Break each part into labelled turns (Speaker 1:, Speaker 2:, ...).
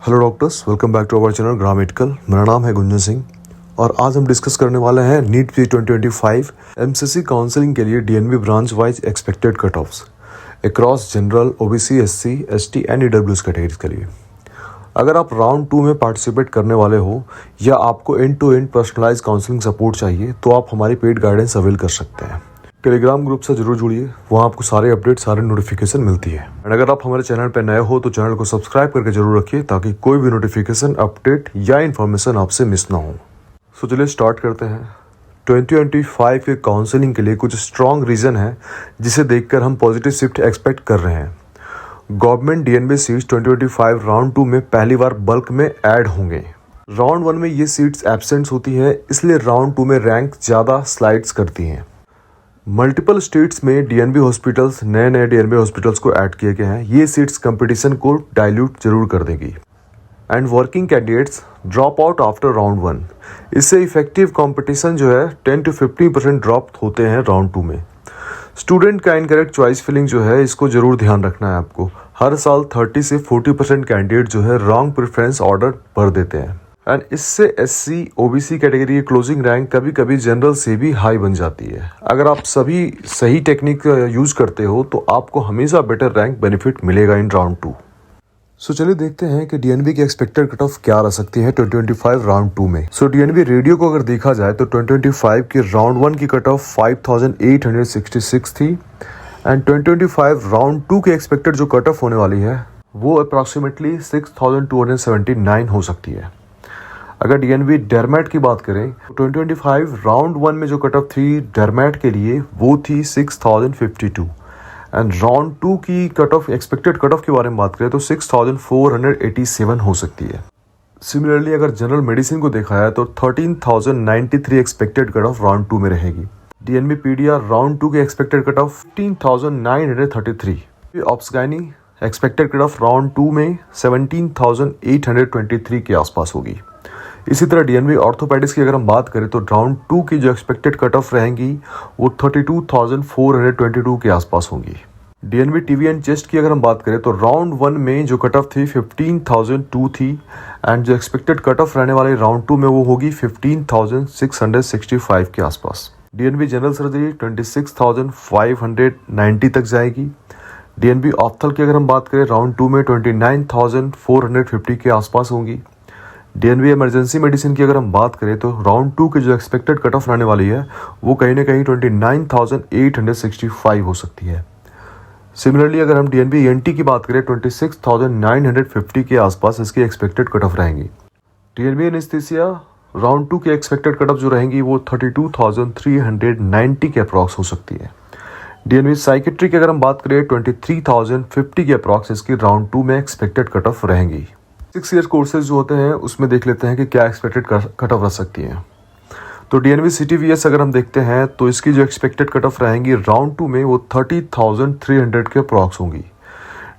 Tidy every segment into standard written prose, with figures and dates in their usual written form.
Speaker 1: Hello doctors, welcome back to our channel gram medical. मेरा नाम है गुंजन सिंह और आज हम डिस्कस करने वाले हैं नीट 2025 एमसीसी काउंसलिंग के लिए DNB branch wise expected cut offs across general, OBC, SC, ST and EWS categories के लिए। अगर आप राउंड 2 में पार्टिसिपेट करने वाले हो या आपको end to end personalize counselling support चाहिए तो आप हमारी पेड गाइडेंस अवेल कर सकते हैं। टेलीग्राम ग्रुप से जरूर जुड़िए, वहाँ आपको सारे अपडेट, सारे नोटिफिकेशन मिलती है। और अगर आप हमारे चैनल पर नए हो तो चैनल को सब्सक्राइब करके जरूर रखिए ताकि कोई भी नोटिफिकेशन, अपडेट या इन्फॉर्मेशन आपसे मिस ना हो। सो चलिए स्टार्ट करते हैं। 2025 के काउंसलिंग के लिए कुछ स्ट्रॉन्ग रीजन है जिसे देखकर हम पॉजिटिव शिफ्ट एक्सपेक्ट कर रहे हैं। गवर्नमेंट डीएनबी सीट्स 2025 राउंड 2 में पहली बार बल्क में ऐड होंगे। राउंड 1 में ये सीट्स एब्सेंट होती हैं, इसलिए राउंड 2 में रैंक ज़्यादा स्लाइड्स करती हैं। मल्टीपल स्टेट्स में डीएनबी हॉस्पिटल्स, नए डीएनबी हॉस्पिटल्स को ऐड किए गए हैं। ये सीट्स कंपटीशन को डाइल्यूट जरूर कर देगी। And working candidates drop out after round 1। इससे इफेक्टिव कंपटीशन जो है 10 to 15% ड्रॉप होते हैं राउंड 2 में। स्टूडेंट का इनकरेक्ट चॉइस फिलिंग जो है, इसको जरूर ध्यान रखना है आपको। हर साल 30 से 40% कैंडिडेट जो है रॉन्ग प्रेफरेंस ऑर्डर भर देते हैं एंड इससे एससी, ओबीसी कैटेगरी की क्लोजिंग रैंक कभी कभी जनरल से भी हाई बन जाती है। अगर आप सभी सही टेक्निक यूज करते हो तो आपको हमेशा बेटर रैंक बेनिफिट मिलेगा इन राउंड 2। सो चलिए देखते हैं कि डीएनबी की एक्सपेक्टेड कट ऑफ क्या रह सकती है 2025 राउंड 2 में। सो डीएनबी रेडियो को अगर देखा जाए तो 2025 की राउंड 1 की कट ऑफ 5866 थी एंड 2025 राउंड 2 की एक्सपेक्टेड जो कट ऑफ होने वाली है वो अप्रॉक्सीमेटली 6279 हो सकती है। अगर डीएनबी डरमैट की बात करें तो 2025 राउंड 1 में जो कट ऑफ थी डरमैट के लिए वो थी 6052 एंड राउंड 2 की cut off, expected cut of के बारे में बात करें तो 6487 हो सकती है। सिमिलरली अगर जनरल मेडिसिन को देखा है तो 13093 एक्सपेक्टेड कट ऑफ राउंड 2 में रहेगी। डीएनबी पीडीआर राउंड 2 की expected cut off 15933। Obs gynae expected cut off round 2 में 17823 के आसपास होगी। इसी तरह डीएनबी ऑर्थोपेडिक्स की अगर हम बात करें तो राउंड 2 की जो एक्सपेक्टेड कट ऑफ रहेंगी वो 32422 के आसपास होंगी। डीएनबी टीवी एंड चेस्ट की अगर हम बात करें तो राउंड 1 में जो कट ऑफ थी 15002 थी एंड जो एक्सपेक्टेड कट ऑफ रहने वाले राउंड 2 में वो होगी 15665 के आसपास। डीएनबी जनरल सर्जरी 26590 तक जाएगी। डीएनबी ऑप्थल की अगर हम बात करें राउंड 2 में 29450 के आसपास होंगी। डीएनबी इमरजेंसी मेडिसिन की अगर हम बात करें तो राउंड 2 की जो एक्सपेक्टेड कट ऑफ रहने वाली है वो कहीं ना कहीं 29865 हो सकती है। सिमिलरली अगर हम डीएनबी ईएनटी की बात करें 26950 के आसपास इसकी एक्सपेक्टेड कट ऑफ रहेंगी। डीएनबी एनेस्थीसिया राउंड 2 की एक्सपेक्टेड कट ऑफ जो रहेंगी वो 32390 के अप्रॉक्स हो सकती है। डीएनबी साइकेट्री की अगर हम बात करें 23050 के अप्रॉक्स इसकी राउंड 2 में एक्सपेक्टेड कट ऑफ रहेंगी। 6 ईयर कोर्सेज जो होते हैं उसमें देख लेते हैं कि क्या एक्सपेक्टेड कट ऑफ रह सकती है। तो डीएनबी सीटीवीएस अगर हम देखते हैं तो इसकी जो एक्सपेक्टेड कट ऑफ रहेंगी राउंड 2 में वो 30300 के अप्रॉक्स होंगी।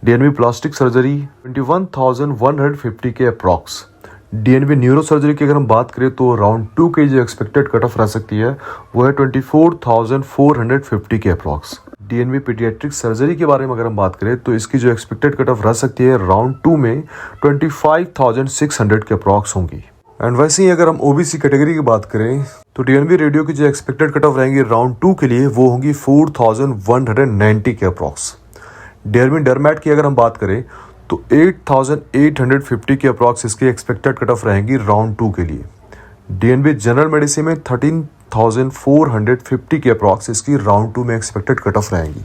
Speaker 1: डीएनबी प्लास्टिक सर्जरी 21150 के अप्रॉक्स। डीएनबी न्यूरो सर्जरी की अगर हम बात करें तो राउंड 2 की जो एक्सपेक्टेड कट ऑफ रह सकती है वो है 24450 के अप्रॉक्स। डीएनबी पीडियाट्रिक सर्जरी के बारे में अगर हम बात करें तो इसकी जो एक्सपेक्टेड कट ऑफ रह सकती है राउंड 2 में 25600 के अप्रॉक्स होंगी। एंड वैसे ही अगर हम ओबीसी कैटेगरी की बात करें तो डीएनबी रेडियो की जो एक्सपेक्टेड कट ऑफ रहेंगी राउंड 2 के लिए वो होंगी 4190 के अप्रॉक्स। डीएनबी डरमैट की अगर हम बात करें तो 8850 के अप्रॉक्स इसकी एक्सपेक्टेड कट ऑफ रहेंगी राउंड 2 के लिए। डीएनबी जनरल मेडिसिन में 13450 के अप्रॉक्स इसकी राउंड 2 में एक्सपेक्टेड कट ऑफ रहेंगी।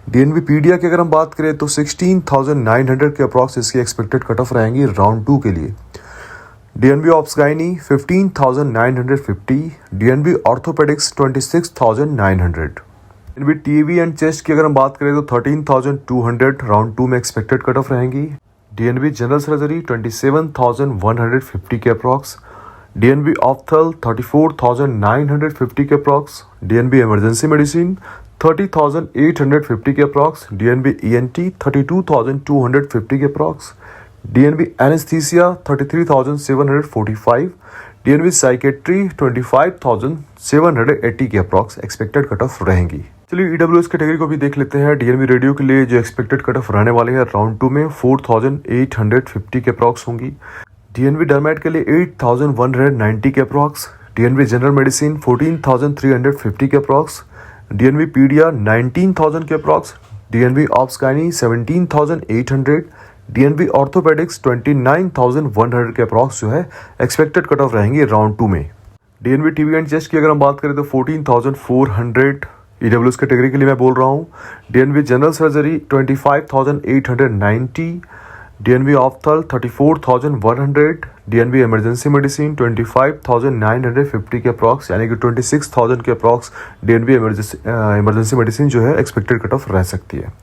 Speaker 1: डीएनबी पीडिया की अगर हम बात करें तो 16900 के अप्रॉक्स इसकी एक्सपेक्टेड कट ऑफ रहेंगी राउंड 2 के लिए। DNB obs gynae 15950। DNB orthopaedics 26900। DNB TB and chest की अगर हम बात करें तो 13200 राउंड 2 में एक्सपेक्टेड कट ऑफ रहेंगी। डीएनबी जनरल सर्जरी 27150 के अप्रॉक्स। डीएनबी ऑप्थल 34950 के अप्रॉक्स। डीएनबी इमरजेंसी मेडिसिन 30850 के अप्रॉक्स। डीएनबी ईएनटी 32250 के approx. DNB anaesthesia 33745। DNB psychiatry 25780 के अप्रॉक्स एक्सपेक्टेड कट ऑफ रहेंगी। चलिए ईडब्ल्यूएस कैटेगरी को भी देख लेते हैं। डीएनवी रेडियो के लिए जो एक्सपेक्टेड कट ऑफ रहने वाले हैं राउंड 2 में 4850 के अप्रॉक्स होंगी। डीएनवी डरमैट के लिए 8190 के अप्रॉक्स। डीएनवी जनरल मेडिसिन 14350 के अप्रॉक्स। डीएनवी पीडिया 19000 के approx. DNV obs-gynae 17800। DNV orthopaedics 29100 के अप्रॉक्स जो है एक्सपेक्टेड कट ऑफ रहेंगे राउंड 2 में। डीएनवी टीबी एंड चेस्ट की अगर हम बात करें तो 14400 ईडब्ल्यूएस कैटेगरी के लिए मैं बोल रहा हूँ। DNB general surgery 25890। DNB ophthal 34100। DNB emergency medicine 25950 के अप्रॉक्स, यानी कि 26000 के अप्रॉक्स डीएनवी इमरजेंसी मेडिसिन जो है एक्सपेक्टेड कट ऑफ रह सकती है।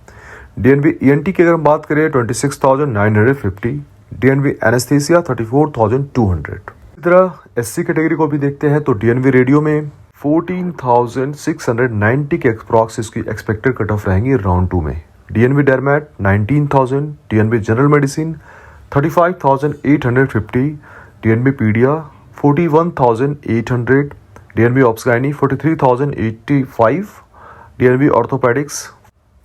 Speaker 1: डीएनवी ईएनटी की अगर हम बात करें 26950। DNV anaesthesia 34200। इसी तरह एससी कैटेगरी को भी देखते हैं तो डीएनवी रेडियो में 14690 के अप्रॉक्स इसकी एक्सपेक्टेड कट ऑफ रहेंगी राउंड 2 में। DNB derm 19000। DNB general medicine 35850। DNB paedia 41800। DNB obs gynae 43085। DNB orthopaedics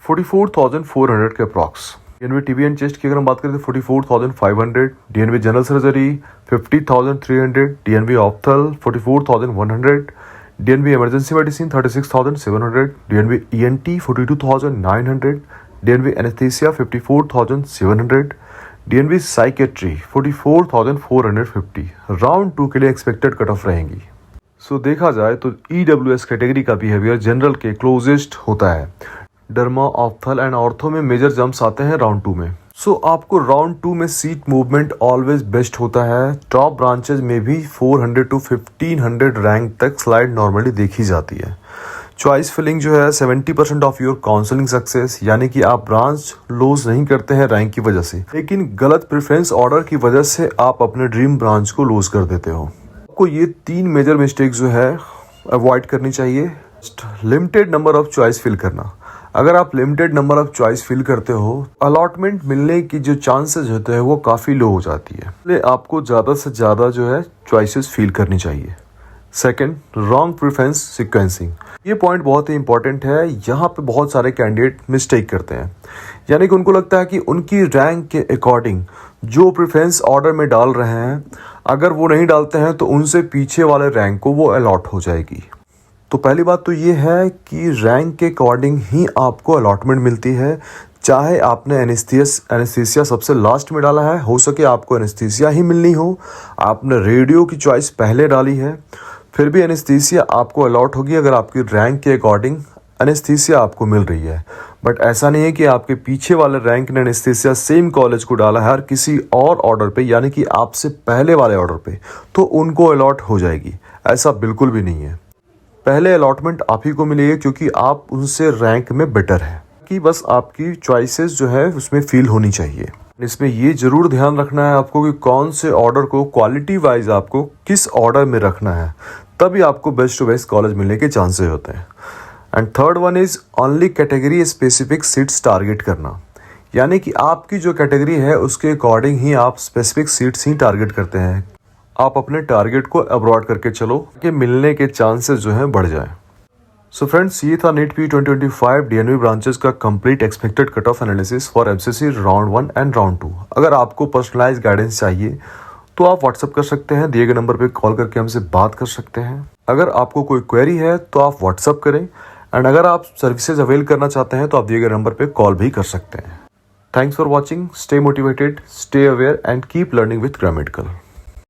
Speaker 1: 44400 के approx. DNB TB and chest की अगर हम बात करें तो 44500। DNB general surgery 50300। DNB ophthal 44100। DNB emergency medicine 36700। DNB ENT 42900। DNB anaesthesia 54700। DNB psychiatry 44450 round 2 के लिए expected cut off रहेंगी। सो देखा जाए तो ईडब्ल्यूएस कैटेगरी का बिहेवियर जनरल के क्लोजेस्ट होता है। डर्मा, ऑप्थल एंड ऑर्थो में मेजर जंप्स आते हैं राउंड 2 में। सो आपको राउंड 2 में सीट मूवमेंट ऑलवेज बेस्ट होता है। टॉप ब्रांचेज में भी 400 to 1500 रैंक तक स्लाइड नॉर्मली देखी जाती है। चॉइस फिलिंग जो है 70% ऑफ योर काउंसलिंग सक्सेस, यानी कि आप ब्रांच लूज नहीं करते हैं रैंक की वजह से, लेकिन गलत प्रेफरेंस ऑर्डर की वजह से आप अपने ड्रीम ब्रांच को लूज कर देते हो। आपको ये 3 मेजर मिस्टेक जो है अवॉइड करनी चाहिए। Limited number of choice fill करना। अगर आप limited number of choice fill करते हो, अलॉटमेंट मिलने की जो चांसेस होते हैं वो काफ़ी लो हो जाती है, इसलिए आपको ज़्यादा से ज़्यादा जो है चॉइसेस फिल करनी चाहिए। Second, wrong preference sequencing. ये पॉइंट बहुत ही इंपॉर्टेंट है। यहाँ पे बहुत सारे कैंडिडेट मिस्टेक करते हैं, यानी कि उनको लगता है कि उनकी रैंक के अकॉर्डिंग जो प्रेफरेंस ऑर्डर में डाल रहे हैं, अगर वो नहीं डालते हैं तो उनसे पीछे वाले रैंक को वो अलॉट हो जाएगी। तो पहली बात तो ये है कि रैंक के अकॉर्डिंग ही आपको अलॉटमेंट मिलती है। चाहे आपने एनेस्थीसिया सबसे लास्ट में डाला है, हो सके आपको एनेस्थीसिया ही मिलनी हो, आपने रेडियो की चॉइस पहले डाली है, फिर भी एनेस्थीसिया आपको अलॉट होगी अगर आपकी रैंक के अकॉर्डिंग एनेस्थीसिया आपको मिल रही है। बट ऐसा नहीं है कि आपके पीछे वाले रैंक ने एनेस्थीसिया सेम कॉलेज को डाला है और किसी और ऑर्डर पे, यानी कि आपसे पहले वाले ऑर्डर पे, तो उनको अलॉट हो जाएगी। ऐसा बिल्कुल भी नहीं है। पहले अलॉटमेंट आप ही को मिलेगी क्योंकि आप उनसे रैंक में बेटर है, कि बस आपकी चॉइसेस जो है उसमें फील होनी चाहिए। इसमें ये जरूर ध्यान रखना है आपको कि कौन से ऑर्डर को क्वालिटी वाइज आपको किस ऑर्डर में रखना है, तभी आपको बेस्ट टू बेस्ट कॉलेज मिलने के चांसेस होते हैं। And third one is only category specific seats target करना, यानी कि आपकी जो कैटेगरी है उसके अकॉर्डिंग ही आप स्पेसिफिक सीट्स ही टारगेट करते हैं। आप अपने टारगेट को अब्रॉड करके चलो कि मिलने के चांसेस जो हैं बढ़ जाए। सो फ्रेंड्स, ये था नीट पी 2025 डीएनवी ब्रांचेस का complete expected cut of analysis for MCC round 1 and round 2। अगर आपको पर्सनलाइज गाइडेंस चाहिए तो आप व्हाट्सअप कर सकते हैं, दिए गए नंबर पे कॉल करके हमसे बात कर सकते हैं। अगर आपको कोई क्वेरी है तो आप व्हाट्सअप करें, एंड अगर आप सर्विसेज अवेल करना चाहते हैं तो आप दिए गए नंबर पे कॉल भी कर सकते हैं। Thanks for watching, stay motivated, stay aware and keep learning with grammatical.